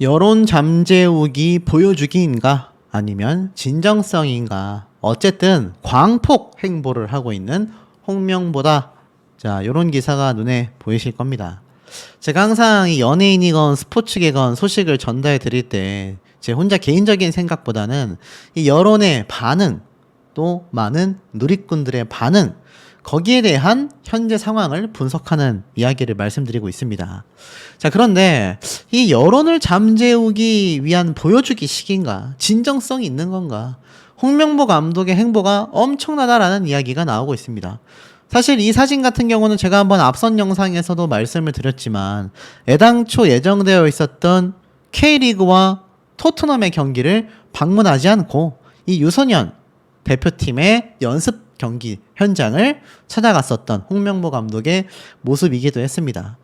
여론 잠재우기 보여주기인가 아니면 진정성인가, 어쨌든 광폭 행보를 하고 있는 홍명보다. 자, 요런 기사가 눈에 보이실 겁니다. 제가 항상 이 연예인이건 스포츠계건 소식을 전달해 드릴 때 제 혼자 개인적인 생각보다는 이 여론의 반응, 또 많은 누리꾼들의 반응, 거기에 대한 현재 상황을 분석하는 이야기를 말씀드리고 있습니다. 자, 그런데 이 여론을 잠재우기 위한 보여주기식인가, 진정성이 있는 건가, 홍명보 감독의 행보가 엄청나다라는 이야기가 나오고 있습니다. 사실 이 사진 같은 경우는 제가 한번 앞선 영상에서도 말씀을 드렸지만 애당초 예정되어 있었던 K리그와 토트넘의 경기를 방문하지 않고 이 유소년 대표팀의 연습 경기 현장을 찾아갔었던 홍명보 감독의 모습이기도 했습니다.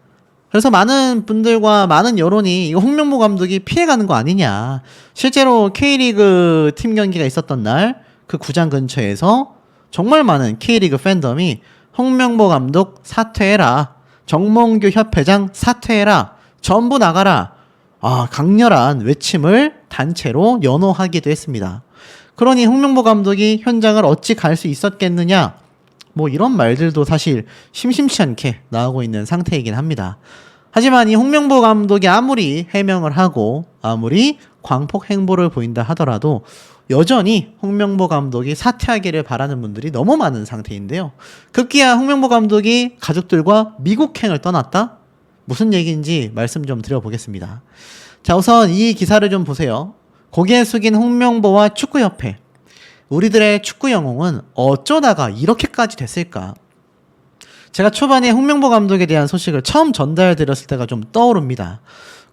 그래서 많은 분들과 많은 여론이 이거 홍명보 감독이 피해가는 거 아니냐. 실제로 K리그 팀 경기가 있었던 날 그 구장 근처에서 정말 많은 K리그 팬덤이 홍명보 감독 사퇴해라, 정몽규 협회장 사퇴해라, 전부 나가라, 강렬한 외침을 단체로 연호하기도 했습니다. 그러니 홍명보 감독이 현장을 어찌 갈 수 있었겠느냐, 뭐 이런 말들도 사실 심심치 않게 나오고 있는 상태이긴 합니다. 하지만 이 홍명보 감독이 아무리 해명을 하고 아무리 광폭 행보를 보인다 하더라도 여전히 홍명보 감독이 사퇴하기를 바라는 분들이 너무 많은 상태인데요. 급기야 홍명보 감독이 가족들과 미국행을 떠났다? 무슨 얘기인지 말씀 좀 드려보겠습니다. 자, 우선 이 기사를 좀 보세요. 고개 숙인 홍명보와 축구협회. 우리들의 축구 영웅은 어쩌다가 이렇게까지 됐을까? 제가 초반에 홍명보 감독에 대한 소식을 처음 전달드렸을 때가 좀 떠오릅니다.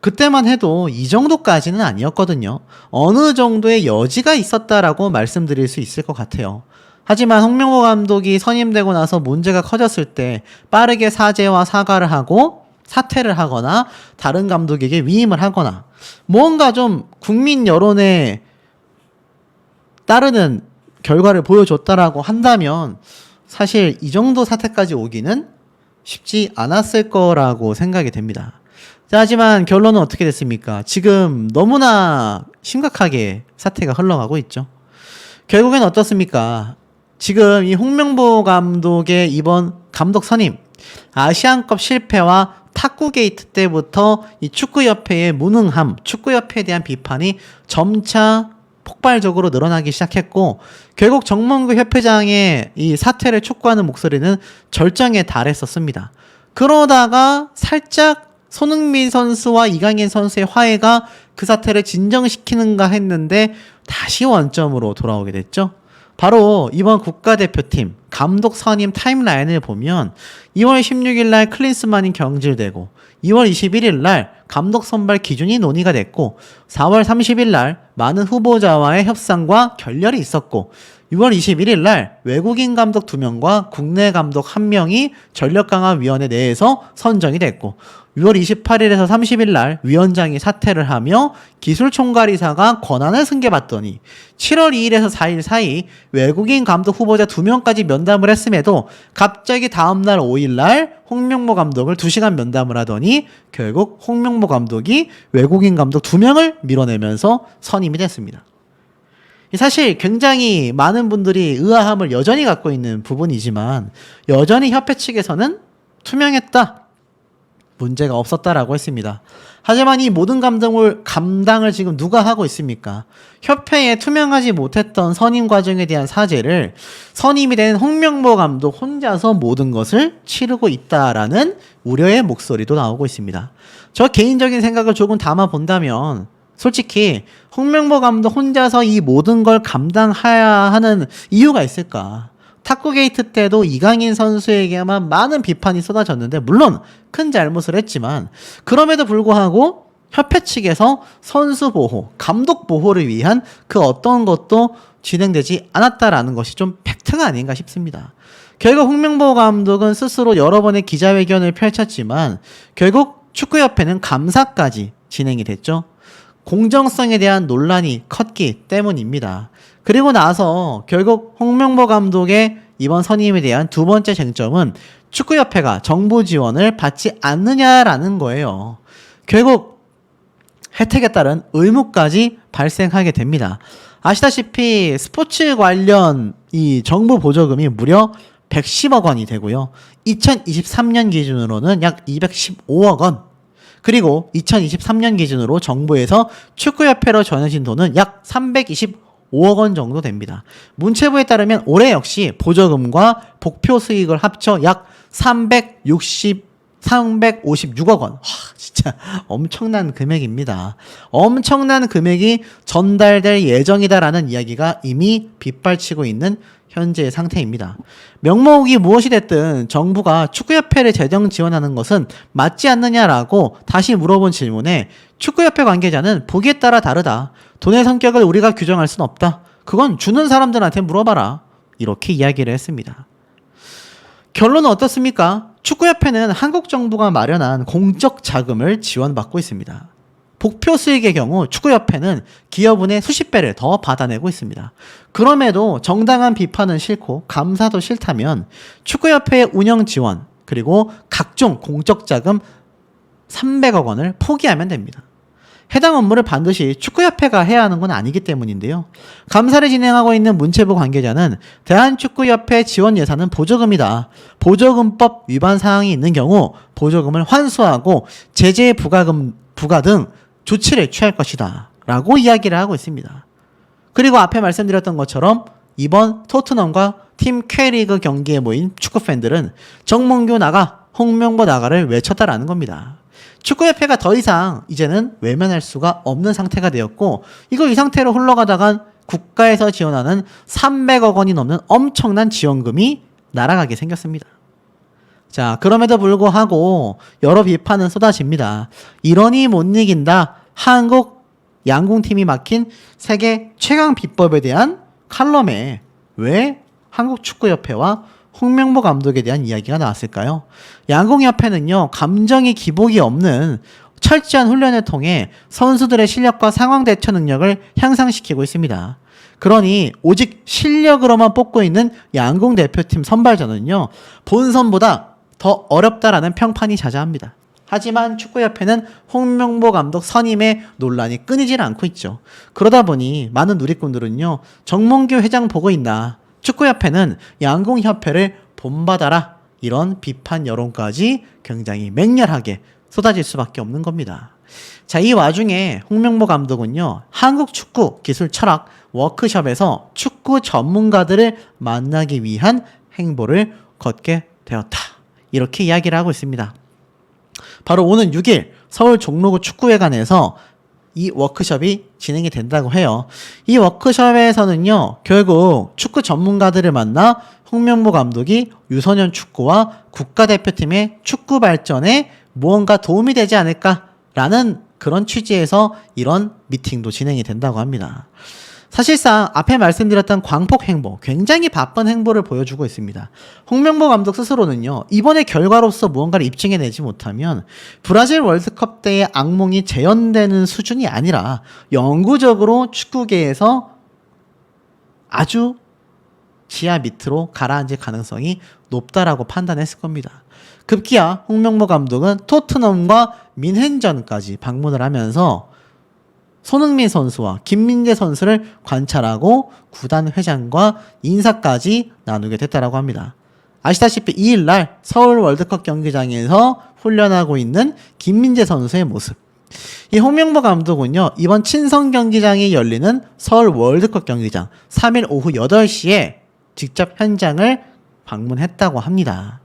그때만 해도 이 정도까지는 아니었거든요. 어느 정도의 여지가 있었다라고 말씀드릴 수 있을 것 같아요. 하지만 홍명보 감독이 선임되고 나서 문제가 커졌을 때 빠르게 사죄와 사과를 하고 사퇴를 하거나 다른 감독에게 위임을 하거나 뭔가 좀 국민 여론에 따르는 결과를 보여줬다라고 한다면 사실 이 정도 사태까지 오기는 쉽지 않았을 거라고 생각이 됩니다. 자, 하지만 결론은 어떻게 됐습니까? 지금 너무나 심각하게 사태가 흘러가고 있죠. 결국엔 어떻습니까? 지금 이 홍명보 감독의 이번 감독 선임, 아시안컵 실패와 탁구 게이트 때부터 이 축구협회의 무능함, 축구협회에 대한 비판이 점차 폭발적으로 늘어나기 시작했고, 결국 정몽규 협회장의 이 사퇴를 촉구하는 목소리는 절정에 달했었습니다. 그러다가 살짝 손흥민 선수와 이강인 선수의 화해가 그 사태를 진정시키는가 했는데 다시 원점으로 돌아오게 됐죠. 바로 이번 국가대표팀 감독 선임 타임라인을 보면 2월 16일 날 클린스만이 경질되고 2월 21일 날 감독 선발 기준이 논의가 됐고 4월 30일 날 많은 후보자와의 협상과 결렬이 있었고 6월 21일 날 외국인 감독 2명과 국내 감독 1명이 전력강화위원회 내에서 선정이 됐고 6월 28일에서 30일 날 위원장이 사퇴를 하며 기술총괄이사가 권한을 승계받더니 7월 2일에서 4일 사이 외국인 감독 후보자 2명까지 면담을 했음에도 갑자기 다음날 5일 날 홍명보 감독을 2시간 면담을 하더니 결국 홍명보 감독이 외국인 감독 2명을 밀어내면서 선임이 됐습니다. 사실 굉장히 많은 분들이 의아함을 여전히 갖고 있는 부분이지만 여전히 협회 측에서는 투명했다, 문제가 없었다라고 했습니다. 하지만 이 모든 감당을 지금 누가 하고 있습니까? 협회에 투명하지 못했던 선임 과정에 대한 사죄를 선임이 된 홍명보 감독 혼자서 모든 것을 치르고 있다라는 우려의 목소리도 나오고 있습니다. 저 개인적인 생각을 조금 담아본다면 솔직히 홍명보 감독 혼자서 이 모든 걸 감당해야 하는 이유가 있을까? 탁구 게이트 때도 이강인 선수에게만 많은 비판이 쏟아졌는데 물론 큰 잘못을 했지만 그럼에도 불구하고 협회 측에서 선수 보호, 감독 보호를 위한 그 어떤 것도 진행되지 않았다라는 것이 좀 팩트가 아닌가 싶습니다. 결국 홍명보 감독은 스스로 여러 번의 기자회견을 펼쳤지만 결국 축구협회는 감사까지 진행이 됐죠. 공정성에 대한 논란이 컸기 때문입니다. 그리고 나서 결국 홍명보 감독의 이번 선임에 대한 두 번째 쟁점은 축구협회가 정부 지원을 받지 않느냐라는 거예요. 결국 혜택에 따른 의무까지 발생하게 됩니다. 아시다시피 스포츠 관련 이 정부 보조금이 무려 110억 원이 되고요. 2023년 기준으로는 약 215억 원. 그리고 2023년 기준으로 정부에서 축구협회로 전해진 돈은 약 325억 원 정도 됩니다. 문체부에 따르면 올해 역시 보조금과 복표 수익을 합쳐 약 356억 원. 와, 진짜 엄청난 금액입니다. 엄청난 금액이 전달될 예정이다라는 이야기가 이미 빗발치고 있는 현재의 상태입니다. 명목이 무엇이 됐든 정부가 축구협회를 재정 지원하는 것은 맞지 않느냐라고 다시 물어본 질문에 축구협회 관계자는 보기에 따라 다르다. 돈의 성격을 우리가 규정할 순 없다. 그건 주는 사람들한테 물어봐라. 이렇게 이야기를 했습니다. 결론은 어떻습니까? 축구협회는 한국 정부가 마련한 공적 자금을 지원받고 있습니다. 복표 수익의 경우 축구협회는 기여분의 수십 배를 더 받아내고 있습니다. 그럼에도 정당한 비판은 싫고 감사도 싫다면 축구협회의 운영 지원 그리고 각종 공적 자금 300억 원을 포기하면 됩니다. 해당 업무를 반드시 축구협회가 해야 하는 건 아니기 때문인데요. 감사를 진행하고 있는 문체부 관계자는 대한축구협회 지원 예산은 보조금이다. 보조금법 위반 사항이 있는 경우 보조금을 환수하고 제재 부과 등 조치를 취할 것이다. 라고 이야기를 하고 있습니다. 그리고 앞에 말씀드렸던 것처럼 이번 토트넘과 팀 K리그 경기에 모인 축구팬들은 정몽규 나가, 홍명보 나가를 외쳤다라는 겁니다. 축구협회가 더 이상 이제는 외면할 수가 없는 상태가 되었고 이 상태로 흘러가다간 국가에서 지원하는 300억 원이 넘는 엄청난 지원금이 날아가게 생겼습니다. 자, 그럼에도 불구하고 여러 비판은 쏟아집니다. 이러니 못 이긴다. 한국 양궁팀이 막힌 세계 최강 비법에 대한 칼럼에 왜 한국축구협회와 홍명보 감독에 대한 이야기가 나왔을까요? 양궁협회는요, 감정이 기복이 없는 철저한 훈련을 통해 선수들의 실력과 상황 대처 능력을 향상시키고 있습니다. 그러니 오직 실력으로만 뽑고 있는 양궁 대표팀 선발전은요, 본선보다 더 어렵다라는 평판이 자자합니다. 하지만 축구협회는 홍명보 감독 선임의 논란이 끊이질 않고 있죠. 그러다 보니 많은 누리꾼들은요, 정몽규 회장 보고 있나, 축구협회는 양궁협회를 본받아라, 이런 비판 여론까지 굉장히 맹렬하게 쏟아질 수밖에 없는 겁니다. 자, 이 와중에 홍명보 감독은요, 한국 축구 기술 철학 워크숍에서 축구 전문가들을 만나기 위한 행보를 걷게 되었다. 이렇게 이야기를 하고 있습니다. 바로 오는 6일 서울 종로구 축구회관에서 이 워크숍이 진행이 된다고 해요. 이 워크숍에서는요, 결국 축구 전문가들을 만나 홍명보 감독이 유소년 축구와 국가대표팀의 축구 발전에 무언가 도움이 되지 않을까라는 그런 취지에서 이런 미팅도 진행이 된다고 합니다. 사실상 앞에 말씀드렸던 광폭 행보, 굉장히 바쁜 행보를 보여주고 있습니다. 홍명보 감독 스스로는요, 이번의 결과로서 무언가를 입증해내지 못하면 브라질 월드컵 때의 악몽이 재현되는 수준이 아니라 영구적으로 축구계에서 아주 지하 밑으로 가라앉을 가능성이 높다라고 판단했을 겁니다. 급기야 홍명보 감독은 토트넘과 민헨전까지 방문을 하면서 손흥민 선수와 김민재 선수를 관찰하고 구단 회장과 인사까지 나누게 됐다라고 합니다. 아시다시피 2일날 서울 월드컵 경기장에서 훈련하고 있는 김민재 선수의 모습. 이 홍명보 감독은요, 이번 친선 경기장이 열리는 서울 월드컵 경기장 3일 오후 8시에 직접 현장을 방문했다고 합니다.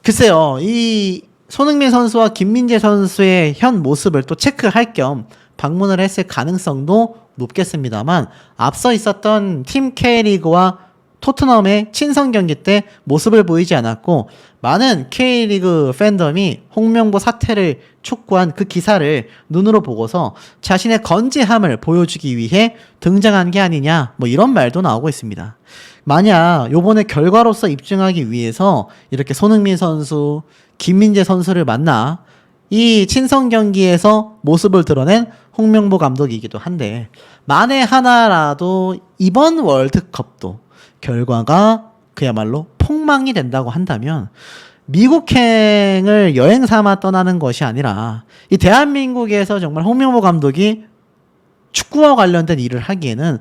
글쎄요, 이 손흥민 선수와 김민재 선수의 현 모습을 또 체크할 겸 방문을 했을 가능성도 높겠습니다만, 앞서 있었던 팀 K리그와 토트넘의 친선 경기 때 모습을 보이지 않았고, 많은 K리그 팬덤이 홍명보 사태를 촉구한 그 기사를 눈으로 보고서 자신의 건재함을 보여주기 위해 등장한 게 아니냐, 뭐 이런 말도 나오고 있습니다. 만약 요번에 결과로서 입증하기 위해서 이렇게 손흥민 선수, 김민재 선수를 만나 이 친선 경기에서 모습을 드러낸 홍명보 감독이기도 한데, 만에 하나라도 이번 월드컵도 결과가 그야말로 폭망이 된다고 한다면 미국행을 여행 삼아 떠나는 것이 아니라 이 대한민국에서 정말 홍명보 감독이 축구와 관련된 일을 하기에는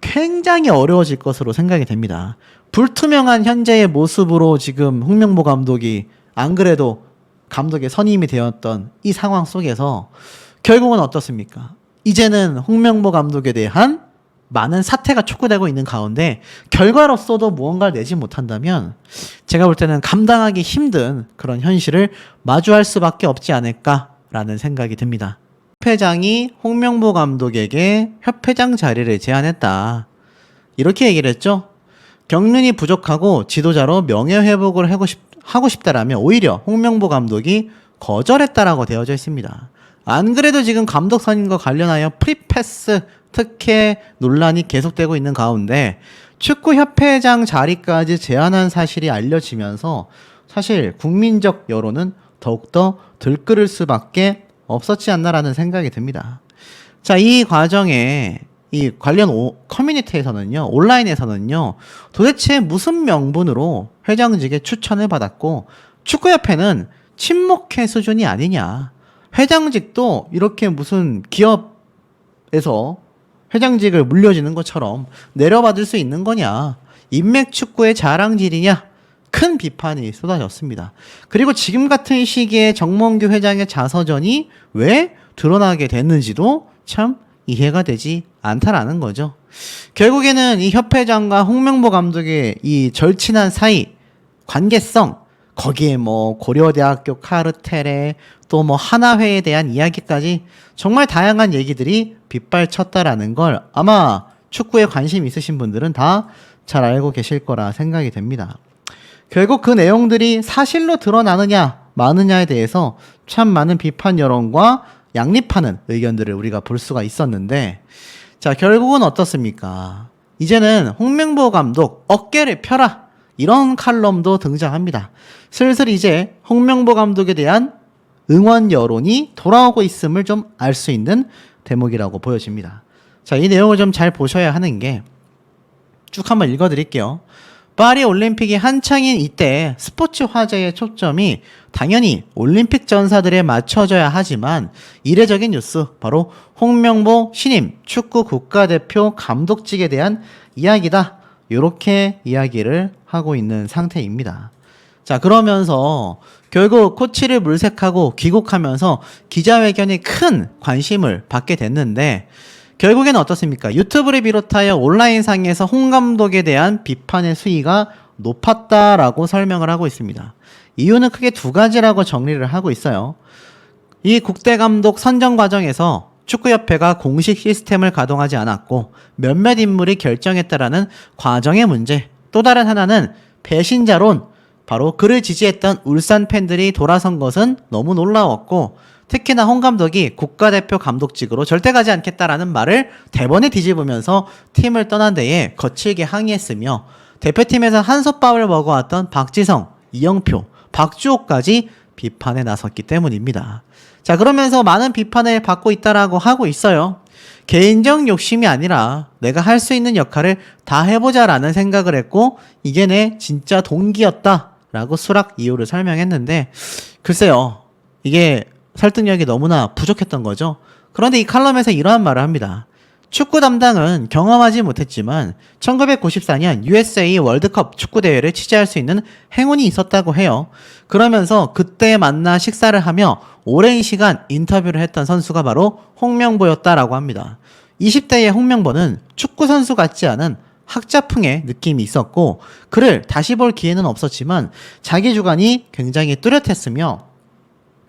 굉장히 어려워질 것으로 생각이 됩니다. 불투명한 현재의 모습으로 지금 홍명보 감독이 안 그래도 감독의 선임이 되었던 이 상황 속에서 결국은 어떻습니까? 이제는 홍명보 감독에 대한 많은 사태가 촉구되고 있는 가운데 결과로서도 무언가를 내지 못한다면 제가 볼 때는 감당하기 힘든 그런 현실을 마주할 수밖에 없지 않을까라는 생각이 듭니다. 협회장이 홍명보 감독에게 협회장 자리를 제안했다. 이렇게 얘기를 했죠. 경륜이 부족하고 지도자로 명예회복을 하고 싶다라면 오히려 홍명보 감독이 거절했다라고 되어져 있습니다. 안 그래도 지금 감독 선임과 관련하여 프리패스 특혜 논란이 계속되고 있는 가운데 축구협회장 자리까지 제안한 사실이 알려지면서 사실 국민적 여론은 더욱더 들끓을 수밖에 없었지 않나라는 생각이 듭니다. 자, 이 과정에 이 관련 커뮤니티에서는요, 온라인에서는요, 도대체 무슨 명분으로 회장직에 추천을 받았고 축구협회는 친목회 수준이 아니냐. 회장직도 이렇게 무슨 기업에서 회장직을 물려지는 것처럼 내려받을 수 있는 거냐. 인맥축구의 자랑질이냐. 큰 비판이 쏟아졌습니다. 그리고 지금 같은 시기에 정몽규 회장의 자서전이 왜 드러나게 됐는지도 참 이해가 되지 않다라는 거죠. 결국에는 이 협회장과 홍명보 감독의 이 절친한 사이, 관계성, 거기에 뭐 고려대학교 카르텔에 또 뭐 하나회에 대한 이야기까지 정말 다양한 얘기들이 빗발쳤다라는 걸 아마 축구에 관심 있으신 분들은 다 잘 알고 계실 거라 생각이 됩니다. 결국 그 내용들이 사실로 드러나느냐 마느냐에 대해서 참 많은 비판 여론과 양립하는 의견들을 우리가 볼 수가 있었는데, 자, 결국은 어떻습니까? 이제는 홍명보 감독 어깨를 펴라, 이런 칼럼도 등장합니다. 슬슬 이제 홍명보 감독에 대한 응원 여론이 돌아오고 있음을 좀 알 수 있는 대목이라고 보여집니다. 자, 이 내용을 좀 잘 보셔야 하는 게, 쭉 한번 읽어드릴게요. 파리 올림픽이 한창인 이때 스포츠 화제의 초점이 당연히 올림픽 전사들에 맞춰져야 하지만 이례적인 뉴스, 바로 홍명보 신임 축구 국가대표 감독직에 대한 이야기다. 이렇게 이야기를 하고 있는 상태입니다. 자, 그러면서 결국 코치를 물색하고 귀국하면서 기자회견이 큰 관심을 받게 됐는데, 결국에는 어떻습니까? 유튜브를 비롯하여 온라인상에서 홍 감독에 대한 비판의 수위가 높았다라고 설명을 하고 있습니다. 이유는 크게 두 가지라고 정리를 하고 있어요. 이 국대감독 선정 과정에서 축구협회가 공식 시스템을 가동하지 않았고 몇몇 인물이 결정했다라는 과정의 문제, 또 다른 하나는 배신자론, 바로 그를 지지했던 울산 팬들이 돌아선 것은 너무 놀라웠고, 특히나 홍 감독이 국가대표 감독직으로 절대 가지 않겠다라는 말을 대번에 뒤집으면서 팀을 떠난 데에 거칠게 항의했으며, 대표팀에서 한솥밥을 먹어왔던 박지성, 이영표, 박주호까지 비판에 나섰기 때문입니다. 자, 그러면서 많은 비판을 받고 있다라고 하고 있어요. 개인적 욕심이 아니라 내가 할 수 있는 역할을 다 해보자라는 생각을 했고, 이게 내 진짜 동기였다라고 수락 이유를 설명했는데, 글쎄요, 이게 설득력이 너무나 부족했던 거죠. 그런데 이 칼럼에서 이러한 말을 합니다. 축구 담당은 경험하지 못했지만 1994년 USA 월드컵 축구대회를 취재할 수 있는 행운이 있었다고 해요. 그러면서 그때 만나 식사를 하며 오랜 시간 인터뷰를 했던 선수가 바로 홍명보였다라고 합니다. 20대의 홍명보는 축구 선수 같지 않은 학자풍의 느낌이 있었고, 그를 다시 볼 기회는 없었지만 자기 주관이 굉장히 뚜렷했으며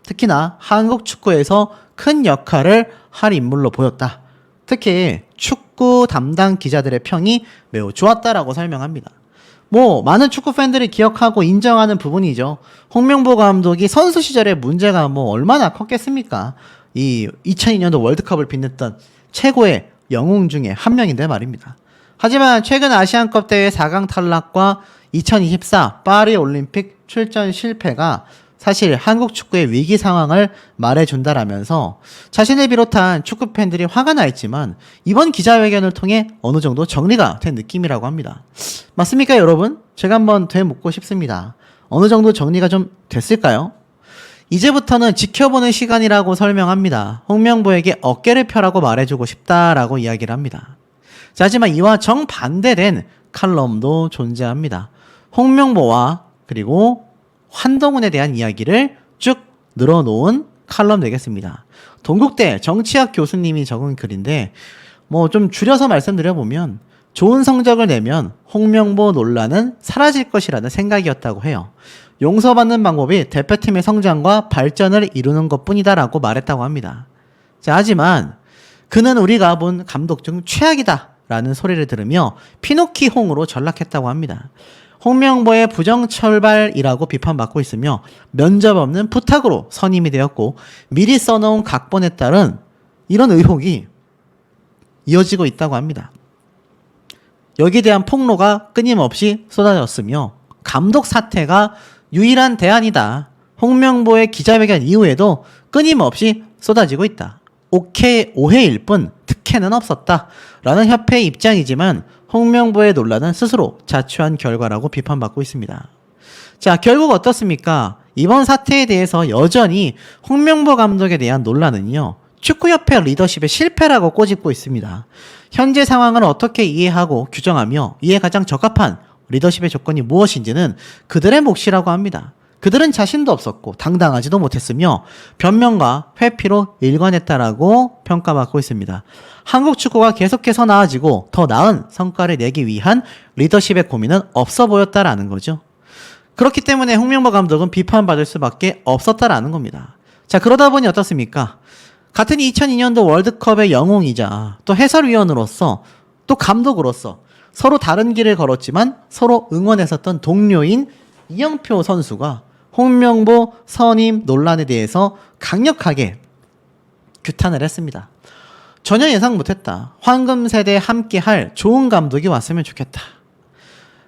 특히나 한국 축구에서 큰 역할을 할 인물로 보였다. 특히 축구 담당 기자들의 평이 매우 좋았다라고 설명합니다. 많은 축구 팬들이 기억하고 인정하는 부분이죠. 홍명보 감독이 선수 시절에 문제가 얼마나 컸겠습니까? 이 2002년도 월드컵을 빛냈던 최고의 영웅 중에 한 명인데 말입니다. 하지만 최근 아시안컵 대회 4강 탈락과 2024 파리 올림픽 출전 실패가 사실 한국 축구의 위기 상황을 말해준다라면서 자신을 비롯한 축구 팬들이 화가 나 있지만 이번 기자회견을 통해 어느 정도 정리가 된 느낌이라고 합니다. 맞습니까, 여러분? 제가 한번 되묻고 싶습니다. 어느 정도 정리가 좀 됐을까요? 이제부터는 지켜보는 시간이라고 설명합니다. 홍명보에게 어깨를 펴라고 말해주고 싶다라고 이야기를 합니다. 자, 하지만 이와 정반대된 칼럼도 존재합니다. 홍명보와 그리고 한동훈에 대한 이야기를 쭉 늘어놓은 칼럼 되겠습니다. 동국대 정치학 교수님이 적은 글인데 뭐 좀 줄여서 말씀드려보면 좋은 성적을 내면 홍명보 논란은 사라질 것이라는 생각이었다고 해요. 용서받는 방법이 대표팀의 성장과 발전을 이루는 것뿐이다라고 말했다고 합니다. 자, 하지만 그는 우리가 본 감독 중 최악이다라는 소리를 들으며 피노키홍으로 전락했다고 합니다. 홍명보의 부정철발이라고 비판받고 있으며 면접 없는 부탁으로 선임이 되었고 미리 써놓은 각본에 따른 이런 의혹이 이어지고 있다고 합니다. 여기에 대한 폭로가 끊임없이 쏟아졌으며 감독 사퇴가 유일한 대안이다. 홍명보의 기자회견 이후에도 끊임없이 쏟아지고 있다. 오해일 뿐 특혜는 없었다. 라는 협회의 입장이지만 홍명보의 논란은 스스로 자초한 결과라고 비판받고 있습니다. 자, 결국 어떻습니까? 이번 사태에 대해서 여전히 홍명보 감독에 대한 논란은요. 축구협회 리더십의 실패라고 꼬집고 있습니다. 현재 상황을 어떻게 이해하고 규정하며 이에 가장 적합한 리더십의 조건이 무엇인지는 그들의 몫이라고 합니다. 그들은 자신도 없었고 당당하지도 못했으며 변명과 회피로 일관했다라고 평가받고 있습니다. 한국 축구가 계속해서 나아지고 더 나은 성과를 내기 위한 리더십의 고민은 없어 보였다라는 거죠. 그렇기 때문에 홍명보 감독은 비판받을 수밖에 없었다라는 겁니다. 자, 그러다 보니 어떻습니까? 같은 2002년도 월드컵의 영웅이자 또 해설위원으로서 또 감독으로서 서로 다른 길을 걸었지만 서로 응원했었던 동료인 이영표 선수가 홍명보 선임 논란에 대해서 강력하게 규탄을 했습니다. 전혀 예상 못했다. 황금세대에 함께할 좋은 감독이 왔으면 좋겠다.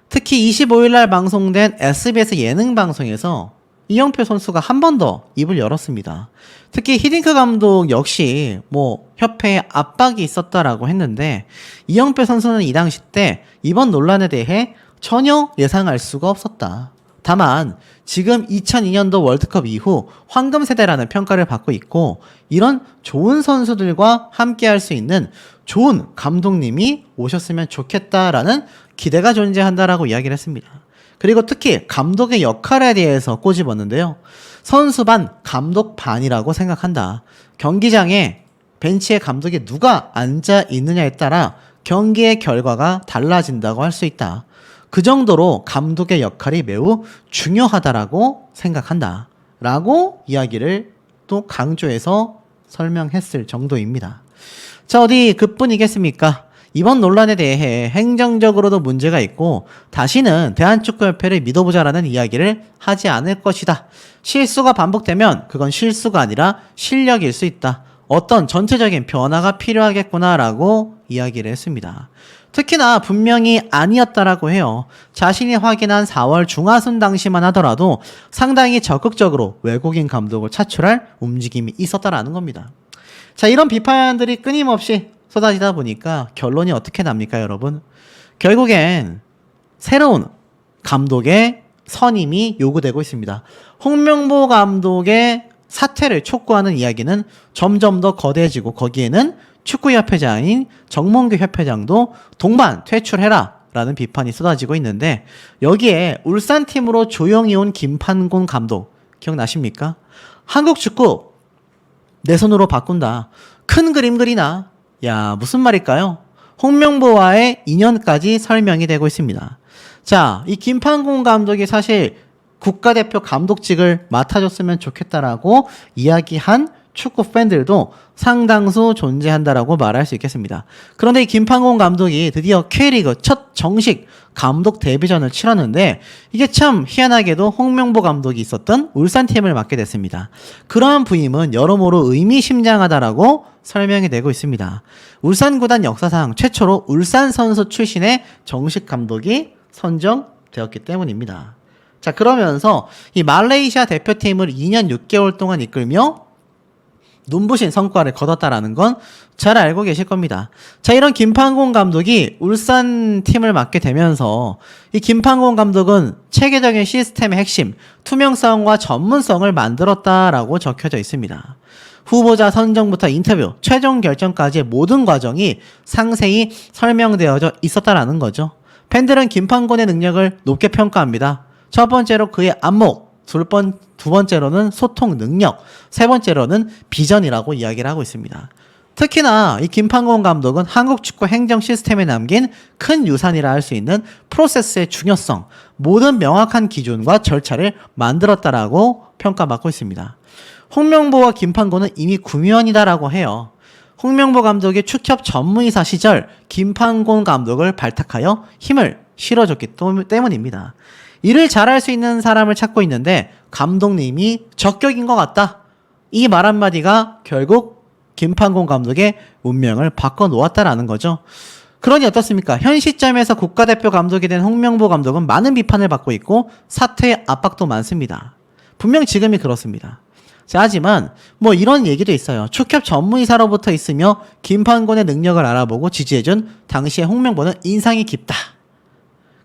특히 25일날 방송된 SBS 예능방송에서 이영표 선수가 한 번 더 입을 열었습니다. 특히 히딩크 감독 역시 뭐 협회에 압박이 있었다라고 했는데 이영표 선수는 이 당시 때 이번 논란에 대해 전혀 예상할 수가 없었다. 다만 지금 2002년도 월드컵 이후 황금세대라는 평가를 받고 있고 이런 좋은 선수들과 함께할 수 있는 좋은 감독님이 오셨으면 좋겠다라는 기대가 존재한다라고 이야기를 했습니다. 그리고 특히 감독의 역할에 대해서 꼬집었는데요. 선수 반, 감독 반이라고 생각한다. 경기장에 벤치에 감독이 누가 앉아 있느냐에 따라 경기의 결과가 달라진다고 할 수 있다. 그 정도로 감독의 역할이 매우 중요하다라고 생각한다. 라고 이야기를 또 강조해서 설명했을 정도입니다. 자, 어디 그뿐이겠습니까? 이번 논란에 대해 행정적으로도 문제가 있고 다시는 대한축구협회를 믿어보자라는 이야기를 하지 않을 것이다. 실수가 반복되면 그건 실수가 아니라 실력일 수 있다. 어떤 전체적인 변화가 필요하겠구나라고 이야기를 했습니다. 특히나 분명히 아니었다라고 해요. 자신이 확인한 4월 중하순 당시만 하더라도 상당히 적극적으로 외국인 감독을 차출할 움직임이 있었다라는 겁니다. 자, 이런 비판들이 끊임없이 쏟아지다 보니까 결론이 어떻게 납니까, 여러분? 결국엔 새로운 감독의 선임이 요구되고 있습니다. 홍명보 감독의 사퇴를 촉구하는 이야기는 점점 더 거대해지고 거기에는 축구협회장인 정몽규 협회장도 동반 퇴출해라 라는 비판이 쏟아지고 있는데 여기에 울산팀으로 조용히 온 김판곤 감독 기억나십니까? 한국 축구 내 손으로 바꾼다. 큰 그림 그리나? 야, 무슨 말일까요? 홍명보와의 인연까지 설명이 되고 있습니다. 자, 이 김판곤 감독이 사실 국가대표 감독직을 맡아줬으면 좋겠다라고 이야기한 축구 팬들도 상당수 존재한다라고 말할 수 있겠습니다. 그런데 이 김판곤 감독이 드디어 K리그 첫 정식 감독 데뷔전을 치렀는데 이게 참 희한하게도 홍명보 감독이 있었던 울산팀을 맡게 됐습니다. 그러한 부임은 여러모로 의미심장하다라고 설명이 되고 있습니다. 울산 구단 역사상 최초로 울산 선수 출신의 정식 감독이 선정되었기 때문입니다. 자, 그러면서 이 말레이시아 대표팀을 2년 6개월 동안 이끌며 눈부신 성과를 거뒀다라는 건 잘 알고 계실 겁니다. 자, 이런 김판곤 감독이 울산 팀을 맡게 되면서 이 김판곤 감독은 체계적인 시스템의 핵심, 투명성과 전문성을 만들었다라고 적혀져 있습니다. 후보자 선정부터 인터뷰, 최종 결정까지의 모든 과정이 상세히 설명되어져 있었다라는 거죠. 팬들은 김판곤의 능력을 높게 평가합니다. 첫 번째로 그의 안목, 두 번째로는 소통 능력, 세 번째로는 비전이라고 이야기를 하고 있습니다. 특히나 이 김판곤 감독은 한국 축구 행정 시스템에 남긴 큰 유산이라 할 수 있는 프로세스의 중요성, 모든 명확한 기준과 절차를 만들었다라고 평가받고 있습니다. 홍명보와 김판곤은 이미 구면이다라고 해요. 홍명보 감독의 축협 전무이사 시절 김판곤 감독을 발탁하여 힘을 실어줬기 때문입니다. 일을 잘할 수 있는 사람을 찾고 있는데 감독님이 적격인 것 같다. 이 말 한마디가 결국 김판곤 감독의 운명을 바꿔놓았다라는 거죠. 그러니 어떻습니까? 현 시점에서 국가대표 감독이 된 홍명보 감독은 많은 비판을 받고 있고 사퇴의 압박도 많습니다. 분명 지금이 그렇습니다. 자, 하지만 뭐 이런 얘기도 있어요. 축협 전무이사로부터 있으며 김판곤의 능력을 알아보고 지지해준 당시의 홍명보는 인상이 깊다.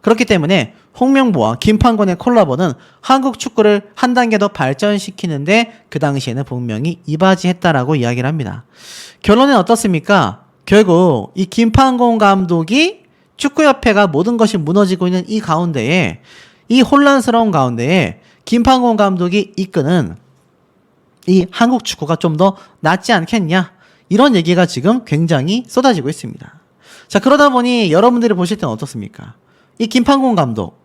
그렇기 때문에 홍명보와 김판곤의 콜라보는 한국 축구를 한 단계 더 발전시키는데 그 당시에는 분명히 이바지했다라고 이야기를 합니다. 결론은 어떻습니까? 결국 이 김판곤 감독이 축구협회가 모든 것이 무너지고 있는 이 가운데에, 이 혼란스러운 가운데에 김판곤 감독이 이끄는 이 한국 축구가 좀 더 낫지 않겠냐, 이런 얘기가 지금 굉장히 쏟아지고 있습니다. 자, 그러다 보니 여러분들이 보실 때는 어떻습니까? 이 김판곤 감독,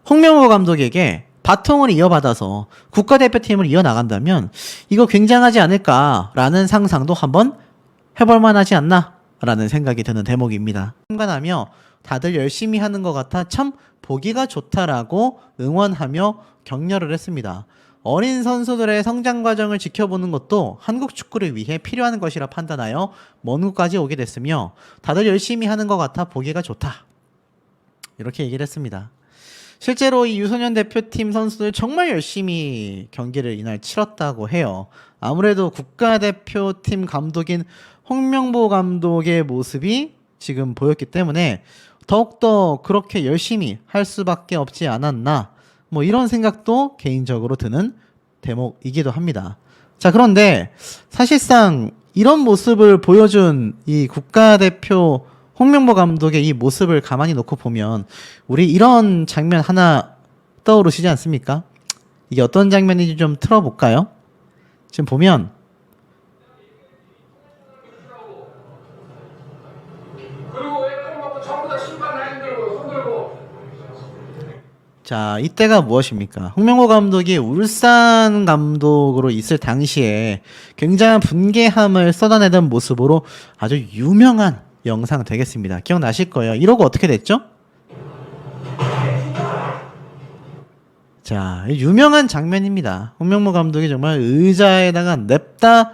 홍명보 감독에게 바통을 이어받아서 국가대표팀을 이어나간다면 이거 굉장하지 않을까라는 상상도 한번 해볼 만하지 않나라는 생각이 드는 대목입니다. 참관하며 다들 열심히 하는 것 같아 참 보기가 좋다라고 응원하며 격려를 했습니다. 어린 선수들의 성장 과정을 지켜보는 것도 한국 축구를 위해 필요한 것이라 판단하여 먼 곳까지 오게 됐으며 다들 열심히 하는 것 같아 보기가 좋다, 이렇게 얘기를 했습니다. 실제로 이 유소년 대표팀 선수들 정말 열심히 경기를 이날 치렀다고 해요. 아무래도 국가대표팀 감독인 홍명보 감독의 모습이 지금 보였기 때문에 더욱더 그렇게 열심히 할 수밖에 없지 않았나, 뭐 이런 생각도 개인적으로 드는 대목이기도 합니다. 자, 그런데 사실상 이런 모습을 보여준 이 국가대표 홍명보 감독의 이 모습을 가만히 놓고 보면 우리 이런 장면 하나 떠오르시지 않습니까? 이게 어떤 장면인지 좀 틀어볼까요? 지금 보면 자, 이때가 무엇입니까? 홍명보 감독이 울산 감독으로 있을 당시에 굉장한 분개함을 쏟아내던 모습으로 아주 유명한 영상 되겠습니다. 기억나실 거예요. 이러고 어떻게 됐죠? 자, 유명한 장면입니다. 홍명보 감독이 정말 의자에다가 냅다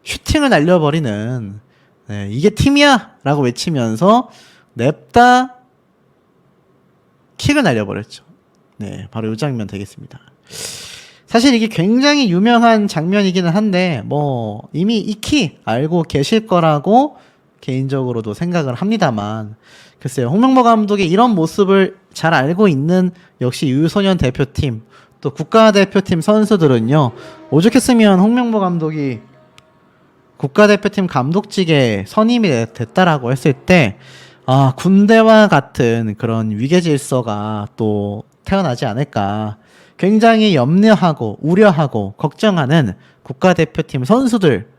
슈팅을 날려버리는, 이게 팀이야! 라고 외치면서 냅다 킥을 날려버렸죠. 네, 바로 이 장면 되겠습니다. 사실 이게 굉장히 유명한 장면이기는 한데 뭐 이미 익히 알고 계실 거라고 개인적으로도 생각을 합니다만, 글쎄요, 홍명보 감독의 이런 모습을 잘 알고 있는 역시 유소년 대표팀 또 국가대표팀 선수들은요, 오죽했으면 홍명보 감독이 국가대표팀 감독직에 선임이 됐다라고 했을 때 군대와 같은 그런 위계질서가 또 태어나지 않을까, 굉장히 염려하고 우려하고 걱정하는 국가대표팀 선수들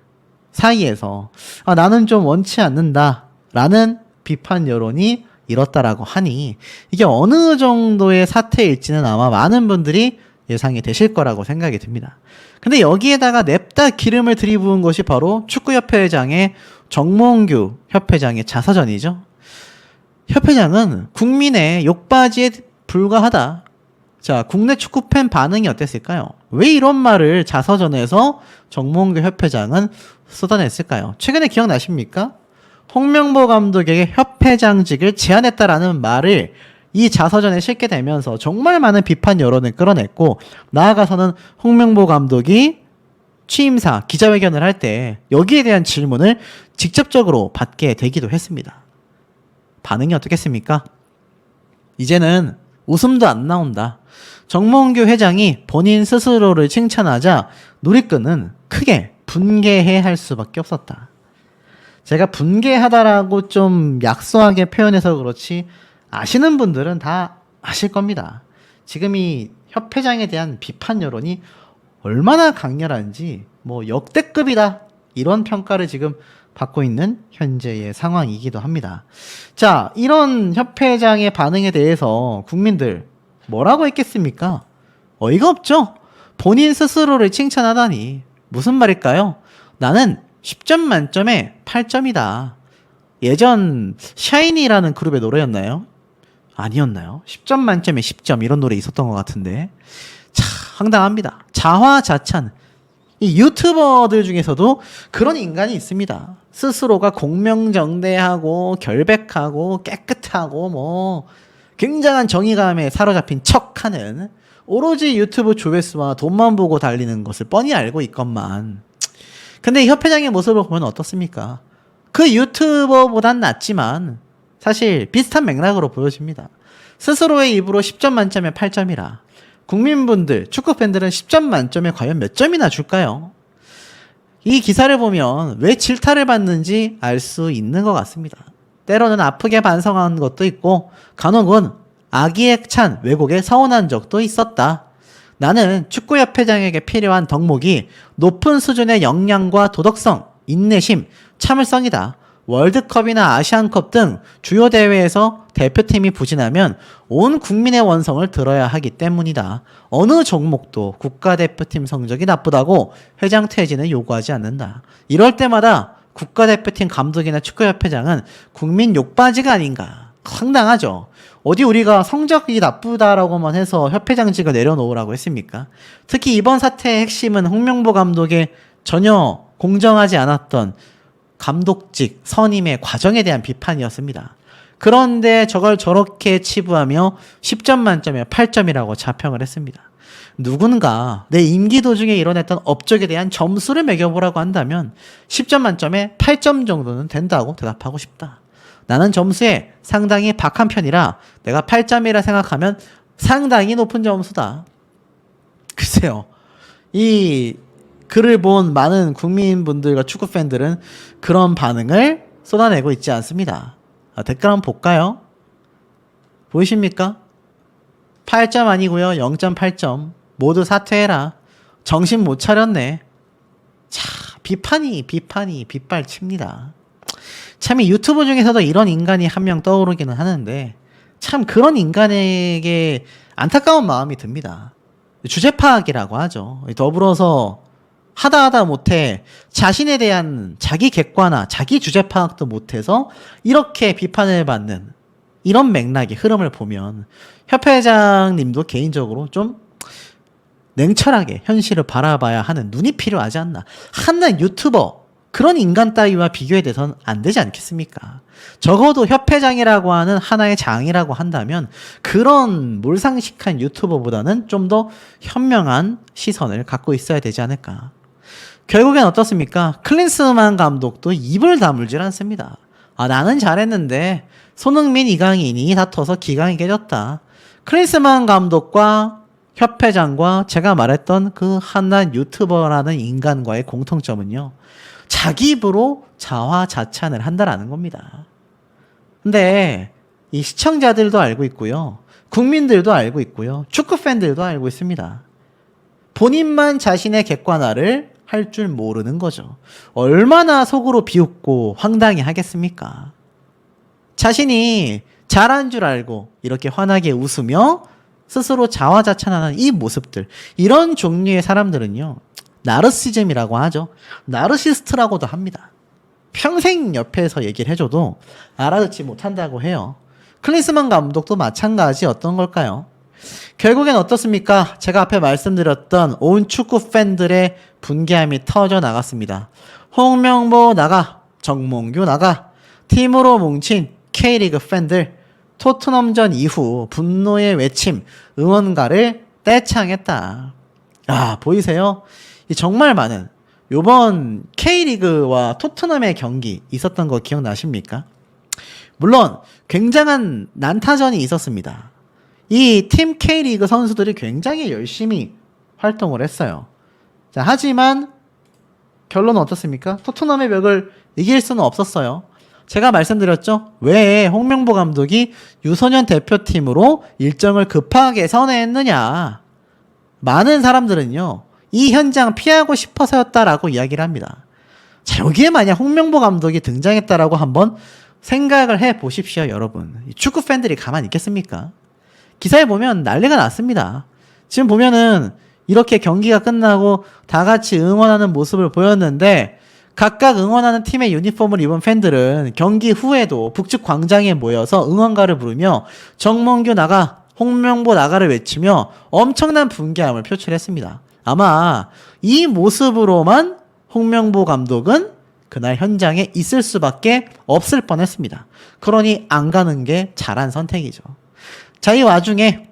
사이에서 나는 좀 원치 않는다라는 비판 여론이 일었다라고 하니 이게 어느 정도의 사태일지는 아마 많은 분들이 예상이 되실 거라고 생각이 듭니다. 근데 여기에다가 냅다 기름을 들이부은 것이 바로 축구협회장의 정몽규 협회장의 자서전이죠. 협회장은 국민의 욕바지에 불과하다. 자, 국내 축구팬 반응이 어땠을까요? 왜 이런 말을 자서전에서 정몽규 협회장은 쏟아냈을까요? 최근에 기억나십니까? 홍명보 감독에게 협회장직을 제안했다라는 말을 이 자서전에 실게 되면서 정말 많은 비판 여론을 끌어냈고, 나아가서는 홍명보 감독이 취임사 기자회견을 할 때 여기에 대한 질문을 직접적으로 받게 되기도 했습니다. 반응이 어떻겠습니까? 이제는 웃음도 안 나온다. 정몽규 회장이 본인 스스로를 칭찬하자 누리꾼은 크게 분개해 할 수밖에 없었다. 제가 분개하다라고 좀 약소하게 표현해서 그렇지 아시는 분들은 다 아실 겁니다. 지금 이 협회장에 대한 비판 여론이 얼마나 강렬한지 뭐 역대급이다 이런 평가를 지금 받고 있는 현재의 상황이기도 합니다. 자, 이런 협회장의 반응에 대해서 국민들 뭐라고 했겠습니까? 어이가 없죠? 본인 스스로를 칭찬하다니 무슨 말일까요? 나는 10점 만점에 8점이다. 예전 샤이니라는 그룹의 노래였나요? 아니었나요? 10점 만점에 10점 이런 노래 있었던 것 같은데 참 황당합니다. 자화자찬. 이 유튜버들 중에서도 그런 인간이 있습니다. 스스로가 공명정대하고 결백하고 깨끗하고 뭐 굉장한 정의감에 사로잡힌 척하는 오로지 유튜브 조회수와 돈만 보고 달리는 것을 뻔히 알고 있건만 근데 이 협회장의 모습을 보면 어떻습니까? 그 유튜버보단 낫지만 사실 비슷한 맥락으로 보여집니다. 스스로의 입으로 10점 만점에 8점이라 국민분들, 축구팬들은 10점 만점에 과연 몇 점이나 줄까요? 이 기사를 보면 왜 질타를 받는지 알 수 있는 것 같습니다. 때로는 아프게 반성한 것도 있고 간혹은 악의에 찬 왜곡에 서운한 적도 있었다. 나는 축구협회장에게 필요한 덕목이 높은 수준의 역량과 도덕성, 인내심, 참을성이다. 월드컵이나 아시안컵 등 주요 대회에서 대표팀이 부진하면 온 국민의 원성을 들어야 하기 때문이다. 어느 종목도 국가대표팀 성적이 나쁘다고 회장 퇴진을 요구하지 않는다. 이럴 때마다 국가대표팀 감독이나 축구협회장은 국민 욕바지가 아닌가. 상당하죠. 어디 우리가 성적이 나쁘다라고만 해서 협회장직을 내려놓으라고 했습니까? 특히 이번 사태의 핵심은 홍명보 감독의 전혀 공정하지 않았던 감독직 선임의 과정에 대한 비판이었습니다. 그런데 저걸 저렇게 치부하며 10점 만점에 8점이라고 자평을 했습니다. 누군가 내 임기 도중에 일어났던 업적에 대한 점수를 매겨보라고 한다면 10점 만점에 8점 정도는 된다고 대답하고 싶다. 나는 점수에 상당히 박한 편이라 내가 8점이라 생각하면 상당히 높은 점수다. 글쎄요. 이 글을 본 많은 국민분들과 축구팬들은 그런 반응을 쏟아내고 있지 않습니다. 댓글 한번 볼까요? 보이십니까? 8점 아니고요. 0.8점. 모두 사퇴해라. 정신 못 차렸네. 자, 비판이 빗발칩니다. 참 이 유튜브 중에서도 이런 인간이 한 명 떠오르기는 하는데 참 그런 인간에게 안타까운 마음이 듭니다. 주제 파악이라고 하죠. 더불어서 하다 못해 자신에 대한 자기 객관화, 자기 주제 파악도 못해서 이렇게 비판을 받는 이런 맥락의 흐름을 보면 협회장님도 개인적으로 좀 냉철하게 현실을 바라봐야 하는 눈이 필요하지 않나. 한낱 유튜버 그런 인간 따위와 비교해 대선 안 되지 않겠습니까? 적어도 협회장이라고 하는 하나의 장이라고 한다면 그런 몰상식한 유튜버보다는 좀 더 현명한 시선을 갖고 있어야 되지 않을까. 결국엔 어떻습니까? 클린스만 감독도 입을 다물질 않습니다. 나는 잘했는데 손흥민, 이강인이 다퉈서 기강이 깨졌다. 클린스만 감독과 협회장과 제가 말했던 그 한낱 유튜버라는 인간과의 공통점은요. 자기 입으로 자화자찬을 한다라는 겁니다. 근데 이 시청자들도 알고 있고요. 국민들도 알고 있고요. 축구팬들도 알고 있습니다. 본인만 자신의 객관화를 할 줄 모르는 거죠. 얼마나 속으로 비웃고 황당해 하겠습니까? 자신이 잘한 줄 알고 이렇게 환하게 웃으며 스스로 자화자찬하는 이 모습들, 이런 종류의 사람들은요. 나르시즘이라고 하죠. 나르시스트라고도 합니다. 평생 옆에서 얘기를 해줘도 알아듣지 못한다고 해요. 클린스만 감독도 마찬가지였던 걸까요? 결국엔 어떻습니까? 제가 앞에 말씀드렸던 온 축구 팬들의 분개함이 터져 나갔습니다. 홍명보 나가, 정몽규 나가, 팀으로 뭉친 K리그 팬들, 토트넘전 이후 분노의 외침, 응원가를 떼창했다. 보이세요? 정말 많은 요번 K리그와 토트넘의 경기 있었던 거 기억나십니까? 물론 굉장한 난타전이 있었습니다. 이 팀 K리그 선수들이 굉장히 열심히 활동을 했어요. 자, 하지만 결론은 어떻습니까? 토트넘의 벽을 이길 수는 없었어요. 제가 말씀드렸죠? 왜 홍명보 감독이 유소년 대표팀으로 일정을 급하게 선회했느냐. 많은 사람들은요, 이 현장 피하고 싶어서였다라고 이야기를 합니다. 자, 여기에 만약 홍명보 감독이 등장했다라고 한번 생각을 해 보십시오, 여러분. 축구 팬들이 가만히 있겠습니까? 기사에 보면 난리가 났습니다. 지금 보면은 이렇게 경기가 끝나고 다 같이 응원하는 모습을 보였는데, 각각 응원하는 팀의 유니폼을 입은 팬들은 경기 후에도 북측 광장에 모여서 응원가를 부르며 정몽규 나가, 홍명보 나가를 외치며 엄청난 분개함을 표출했습니다. 아마 이 모습으로만 홍명보 감독은 그날 현장에 있을 수밖에 없을 뻔했습니다. 그러니 안 가는 게 잘한 선택이죠. 자, 이 와중에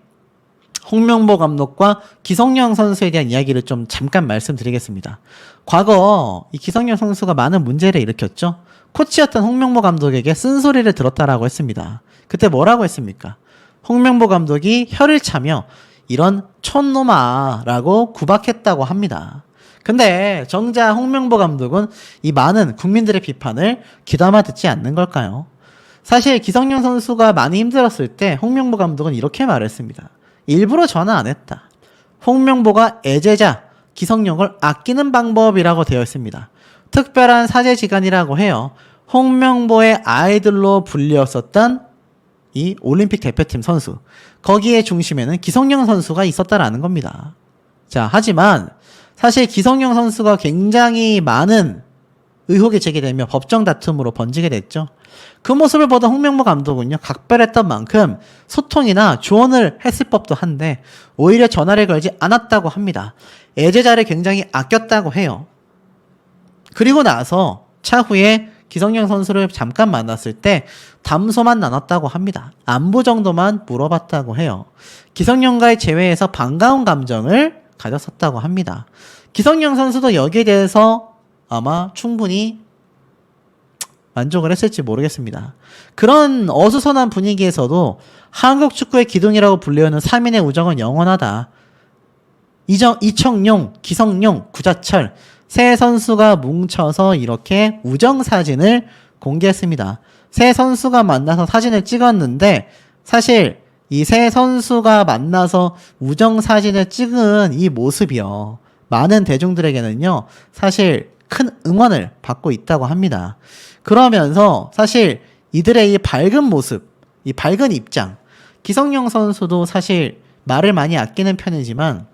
홍명보 감독과 기성용 선수에 대한 이야기를 좀 잠깐 말씀드리겠습니다. 과거 이 기성용 선수가 많은 문제를 일으켰죠. 코치였던 홍명보 감독에게 쓴소리를 들었다라고 했습니다. 그때 뭐라고 했습니까? 홍명보 감독이 혀를 차며 이런 촌놈아라고 구박했다고 합니다. 근데 정작 홍명보 감독은 이 많은 국민들의 비판을 귀담아 듣지 않는 걸까요? 사실 기성용 선수가 많이 힘들었을 때 홍명보 감독은 이렇게 말했습니다. 일부러 전화 안 했다. 홍명보가 애제자 기성용을 아끼는 방법이라고 되어 있습니다. 특별한 사제지간이라고 해요. 홍명보의 아이들로 불렸었던 이 올림픽 대표팀 선수, 거기에 중심에는 기성용 선수가 있었다라는 겁니다. 자, 하지만 사실 기성용 선수가 굉장히 많은 의혹이 제기되며 법정 다툼으로 번지게 됐죠. 그 모습을 보던 홍명보 감독은요, 각별했던 만큼 소통이나 조언을 했을 법도 한데 오히려 전화를 걸지 않았다고 합니다. 애제자를 굉장히 아꼈다고 해요. 그리고 나서 차후에 기성용 선수를 잠깐 만났을 때 담소만 나눴다고 합니다. 안부 정도만 물어봤다고 해요. 기성용과의 재회에서 반가운 감정을 가졌었다고 합니다. 기성용 선수도 여기에 대해서 아마 충분히 만족을 했을지 모르겠습니다. 그런 어수선한 분위기에서도 한국 축구의 기둥이라고 불리우는 3인의 우정은 영원하다. 이청용, 기성용, 구자철 세 선수가 뭉쳐서 이렇게 우정사진을 공개했습니다. 세 선수가 만나서 사진을 찍었는데 사실 이 세 선수가 만나서 우정사진을 찍은 이 모습이요, 많은 대중들에게는요 사실 큰 응원을 받고 있다고 합니다. 그러면서 사실 이들의 이 밝은 모습, 이 밝은 입장, 기성용 선수도 사실 말을 많이 아끼는 편이지만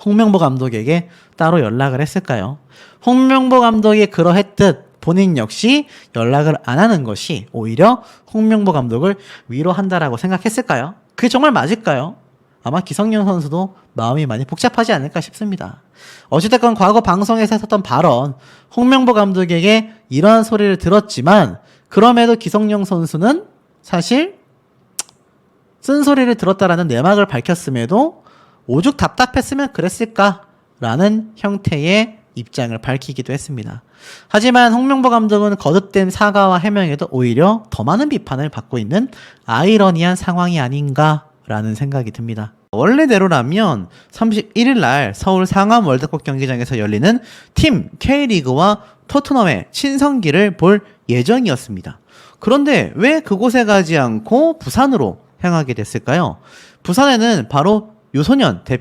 홍명보 감독에게 따로 연락을 했을까요? 홍명보 감독이 그러했듯 본인 역시 연락을 안 하는 것이 오히려 홍명보 감독을 위로한다라고 생각했을까요? 그게 정말 맞을까요? 아마 기성용 선수도 마음이 많이 복잡하지 않을까 싶습니다. 어찌됐건 과거 방송에서 했었던 발언, 홍명보 감독에게 이러한 소리를 들었지만 그럼에도 기성용 선수는 사실 쓴소리를 들었다라는 내막을 밝혔음에도 오죽 답답했으면 그랬을까라는 형태의 입장을 밝히기도 했습니다. 하지만 홍명보 감독은 거듭된 사과와 해명에도 오히려 더 많은 비판을 받고 있는 아이러니한 상황이 아닌가라는 생각이 듭니다. 원래대로라면 31일 날 서울 상암 월드컵 경기장에서 열리는 팀 K리그와 토트넘의 친선기를 볼 예정이었습니다. 그런데 왜 그곳에 가지 않고 부산으로 향하게 됐을까요? 부산에는 바로 유소년